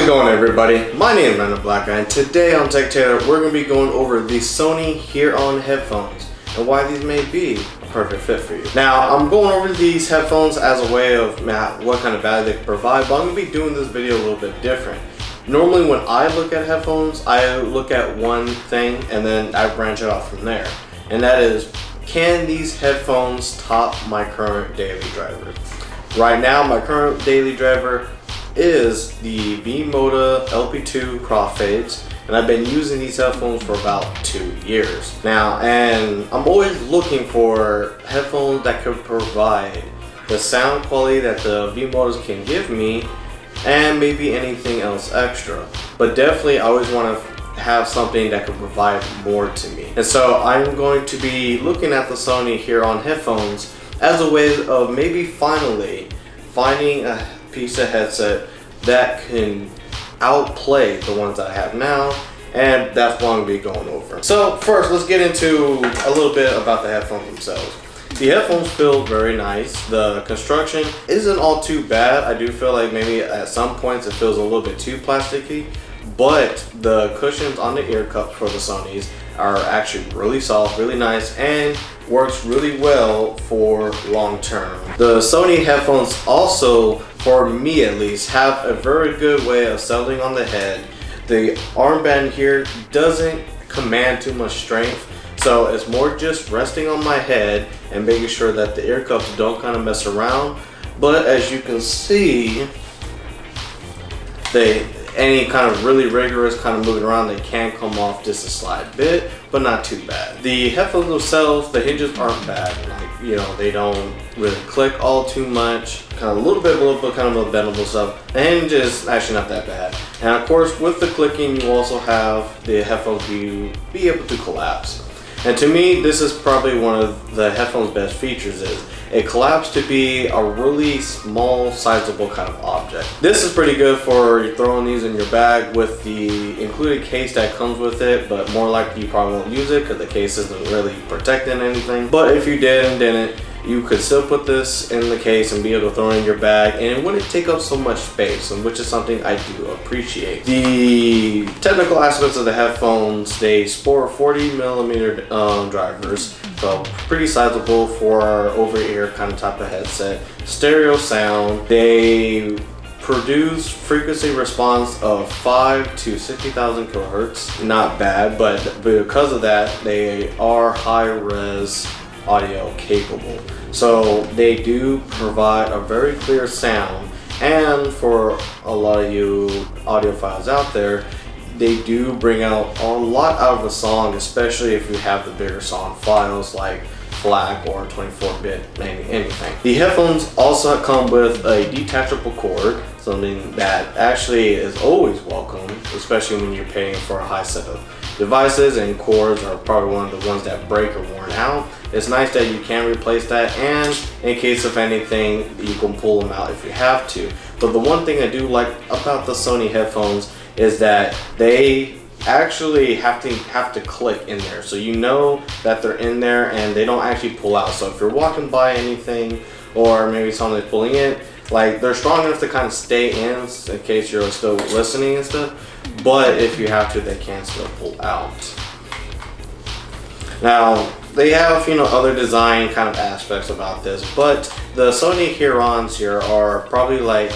it going, everybody? My name is RndmBlkGuy, and today on Tech Taylor we're going to be going over the Sony H.ear ON headphones and why these may be a perfect fit for you. Now, I'm going over these headphones as a way of what kind of value they can provide, but I'm going to be doing this video a little bit different. Normally when I look at headphones, I look at one thing and then I branch it off from there. And that is, can these headphones top my current daily driver? Right now, my current daily driver is the v-moda LP2 crossfades, and I've been using these headphones for about 2 years now, and I'm always looking for headphones that could provide the sound quality that the v-modas can give me and maybe anything else extra, but definitely I always want to have something that could provide more to me. And so I'm going to be looking at the Sony H.ear ON headphones as a way of maybe finally finding a piece of headset that can outplay the ones that I have now, and that's what I'm going to be going over. So first, let's get into a little bit about the headphones themselves. The headphones feel very nice. The construction isn't all too bad. I do feel like maybe at some points it feels a little bit too plasticky, but the cushions on the ear cups for the Sonys are actually really soft, really nice, and works really well for long term. The Sony headphones also, for me at least, have a very good way of settling on the head. The armband here doesn't command too much strength, so it's more just resting on my head and making sure that the ear cups don't kind of mess around. But as you can see, any kind of really rigorous kind of moving around, they can come off just a slight bit, but not too bad. The headphones themselves, the hinges aren't bad. Like, you know, they don't really click all too much. Kind of a little bit kind of a bendable stuff. The hinge is actually not that bad. And of course, with the clicking, you also have the headphones be able to collapse. And to me, this is probably one of the headphones' best features is it collapses to be a really small, sizable kind of object. This is pretty good for throwing these in your bag with the included case that comes with it, but more likely you probably won't use it because the case isn't really protecting anything. But if you did and didn't, you could still put this in the case and be able to throw it in your bag, and it wouldn't take up so much space, which is something I do appreciate. The technical aspects of the headphones, they sport 40mm drivers, so pretty sizable for our over-ear kind of type of headset. Stereo sound, they produce frequency response of 5 to 60,000 kilohertz. Not bad, but because of that, they are high-res audio capable. So they do provide a very clear sound, and for a lot of you audiophiles out there, they do bring out a lot out of the song, especially if you have the bigger song files like FLAC or 24-bit, anything. The headphones also come with a detachable cord, something that actually is always welcome, especially when you're paying for a high set of devices, and cords are probably one of the ones that break or worn out. It's nice that you can replace that, and in case of anything, you can pull them out if you have to. But the one thing I do like about the Sony headphones is that they actually have to click in there, so you know that they're in there and they don't actually pull out. So if you're walking by anything, or maybe someone's pulling in, like, they're strong enough to kind of stay in case you're still listening and stuff, but if you have to, they can still pull out. Now, they have, other design kind of aspects about this, but the Sony H.ear ONs here are probably like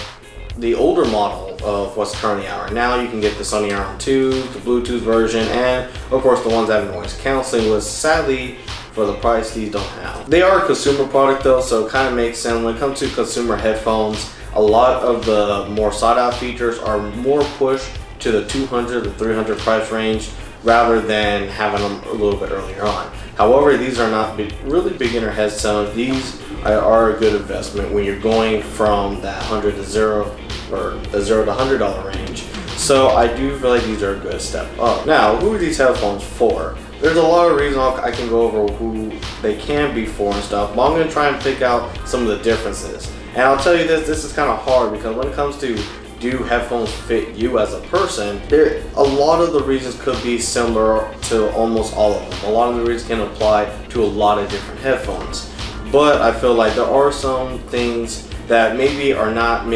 the older model of what's currently out right now. You can get the Sony H.ear ON 2, the Bluetooth version, and of course the ones that have noise canceling, which sadly for the price these don't have. They are a consumer product though, so it kind of makes sense. When it comes to consumer headphones, a lot of the more sought out features are more pushed to the 200 to 300 price range rather than having them a little bit earlier on. However, these are not really beginner headphones. These are a good investment when you're going from that $100 to $0 or the $0 to $100 range. So I do feel like these are a good step up. Now, who are these headphones for? There's a lot of reasons I can go over who they can be for and stuff, but I'm going to try and pick out some of the differences. And I'll tell you this is kind of hard because when it comes to do headphones fit you as a person, a lot of the reasons could be similar to almost all of them. A lot of the reasons can apply to a lot of different headphones. But I feel like there are some things that maybe are not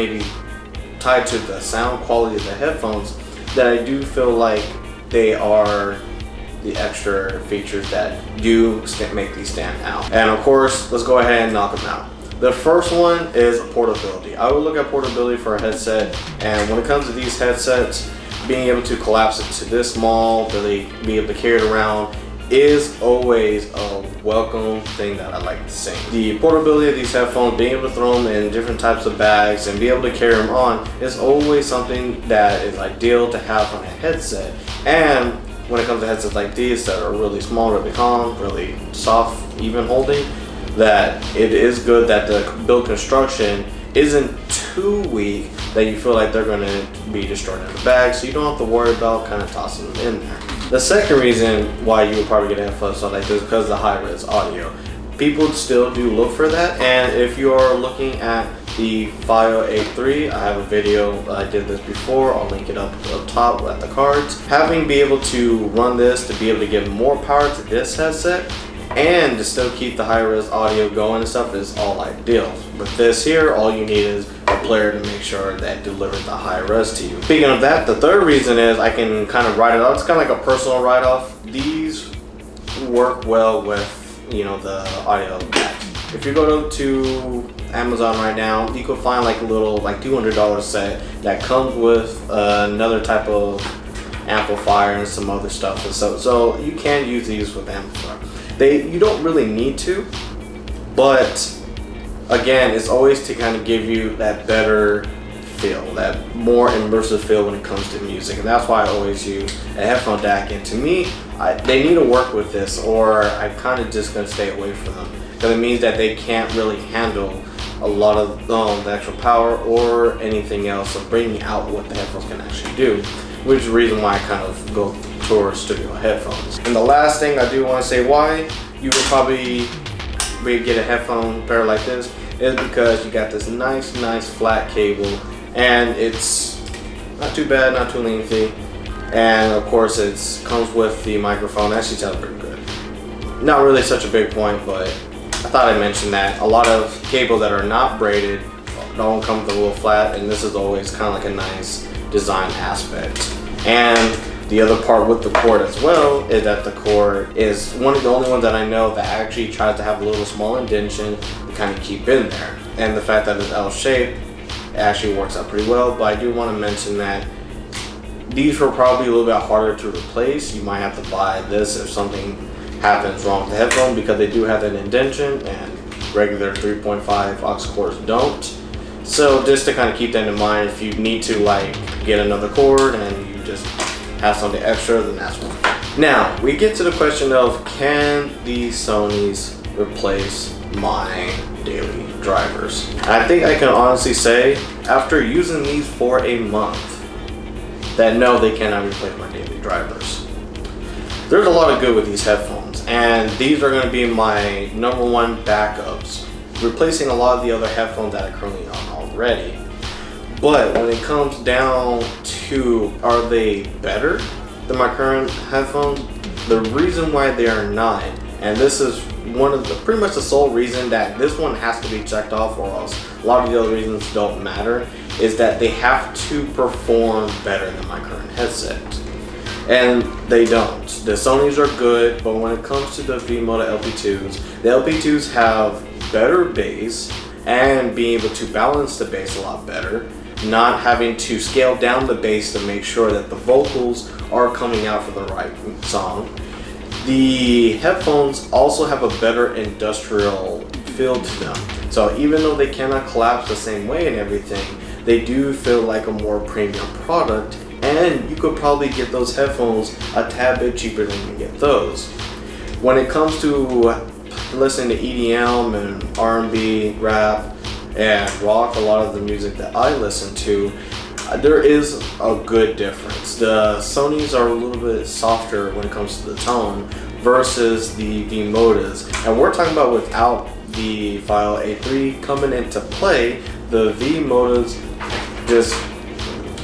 tied to the sound quality of the headphones that I do feel like they are the extra features that do make these stand out. And of course, let's go ahead and knock them out. The first one is portability. I would look at portability for a headset, and when it comes to these headsets, being able to collapse it to this small, really be able to carry it around, is always a welcome thing that I like to see. The portability of these headphones, being able to throw them in different types of bags and be able to carry them on, is always something that is ideal to have on a headset. And when it comes to headsets like these that are really small, really calm, really soft, even holding, that it is good that the build construction isn't too weak that you feel like they're going to be destroyed in the bag, so you don't have to worry about kind of tossing them in there. The second reason why you would probably get a headphones like this is because of the high-res audio. People still do look for that, and if you're looking at the v-moda A3, I have a video, I did this before, I'll link it up top at the cards. Having be able to run this to be able to give more power to this headset and to still keep the high-res audio going and stuff is all ideal. With this here, all you need is a player to make sure that delivers the high-res to you. Speaking of that, the third reason is I can kind of write it off. It's kind of like a personal write-off. These work well with, you know, the audio bags. If you go to Amazon right now, you can find like a little like $200 set that comes with another type of amplifier and some other stuff. And so you can use these with amplifier. You don't really need to, but again, it's always to kind of give you that better feel, that more immersive feel when it comes to music. And that's why I always use a headphone DAC. And to me, they need to work with this, or I kind of just gonna stay away from them, because it means that they can't really handle a lot of the extra power or anything else of bringing out what the headphones can actually do, which is the reason why I kind of go towards studio headphones. And the last thing I do want to say why you would probably get a headphone pair like this is because you got this nice flat cable, and it's not too bad, not too lengthy, and of course it comes with the microphone. Actually sounds pretty good. Not really such a big point, but I thought I'd mention that. A lot of cables that are not braided don't come with a little flat, and this is always kind of like a nice design aspect. And the other part with the cord as well is that the cord is one of the only ones that I know that actually tries to have a little small indentation to kind of keep in there. And the fact that it's L-shaped, it actually works out pretty well. But I do want to mention that these were probably a little bit harder to replace. You might have to buy this if something happens wrong with the headphone, because they do have that indentation and regular 3.5 aux cords don't. So just to kind of keep that in mind, if you need to like get another cord and you just have something extra, then that's one. Now we get to the question of, can these Sonys replace my daily drivers? I think I can honestly say, after using these for a month, that no, they cannot replace my daily drivers. There's a lot of good with these headphones, and these are going to be my #1 backups, replacing a lot of the other headphones that I currently own already. But when it comes down to, are they better than my current headphones? The reason why they are not, and this is one of the pretty much the sole reason that this one has to be checked off, or else a lot of the other reasons don't matter, is that they have to perform better than my current headset. And they don't. The Sonys are good, but when it comes to the v-moda LP2s, the LP2s have better bass and being able to balance the bass a lot better, not having to scale down the bass to make sure that the vocals are coming out for the right song. The headphones also have a better industrial feel to them. So even though they cannot collapse the same way and everything, they do feel like a more premium product, and you could probably get those headphones a tad bit cheaper than you get those. When it comes to listening to EDM and R&B, rap, and rock, a lot of the music that I listen to, there is a good difference. The Sonys are a little bit softer when it comes to the tone versus the v-modas, and we're talking about without the v-moda A3 coming into play. The v-modas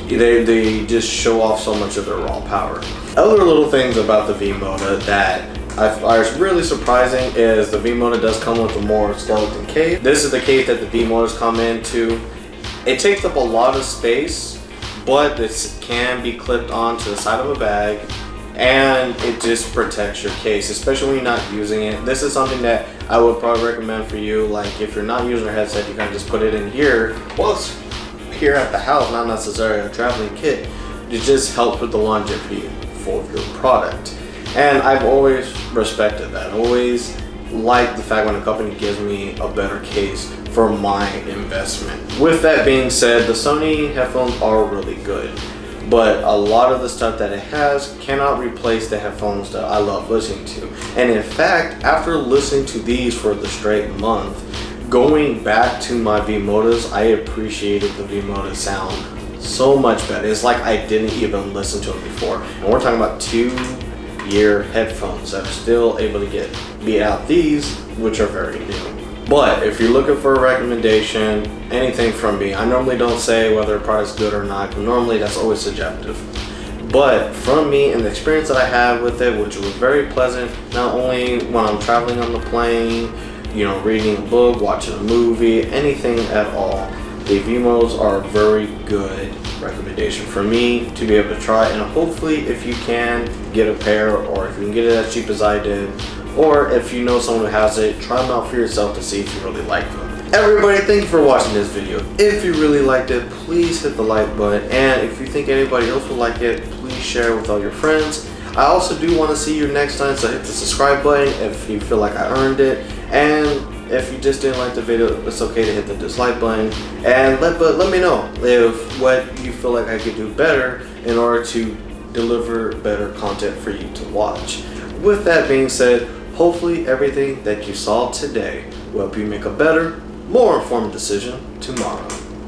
they just show off so much of their raw power. Other little things about the v-moda that are really surprising is the v-moda does come with a more skeleton case. This is the case that the v-modas come into, It takes up a lot of space, but this can be clipped onto the side of a bag, and it just protects your case, especially when you're not using it. This is something that I would probably recommend for you. Like if you're not using your headset, you kind of just put it in here. Well, it's here at the house, not necessarily a traveling kit. It just helps with the longevity for your product. And I've always respected that. Always liked the fact when a company gives me a better case for my investment. With that being said, the Sony headphones are really good, but a lot of the stuff that it has cannot replace the headphones that I love listening to. And in fact, after listening to these for the straight month, going back to my v-modas, I appreciated the v-moda sound so much better. It's like I didn't even listen to them before. And we're talking about 2-year headphones that are still able to beat out these, which are very new. But if you're looking for a recommendation, anything from me, I normally don't say whether a product's good or not. Normally that's always subjective. But from me and the experience that I had with it, which was very pleasant, not only when I'm traveling on the plane, you know, reading a book, watching a movie, anything at all, the v-modas are a very good recommendation for me to be able to try. And hopefully if you can get a pair, or if you can get it as cheap as I did, or if you know someone who has it, try them out for yourself to see if you really like them. Everybody, thank you for watching this video. If you really liked it, please hit the like button, and if you think anybody else will like it, please share with all your friends. I also do want to see you next time, so hit the subscribe button if you feel like I earned it, and if you just didn't like the video, it's okay to hit the dislike button, and let me know if what you feel like I could do better in order to deliver better content for you to watch. With that being said, hopefully everything that you saw today will help you make a better, more informed decision tomorrow.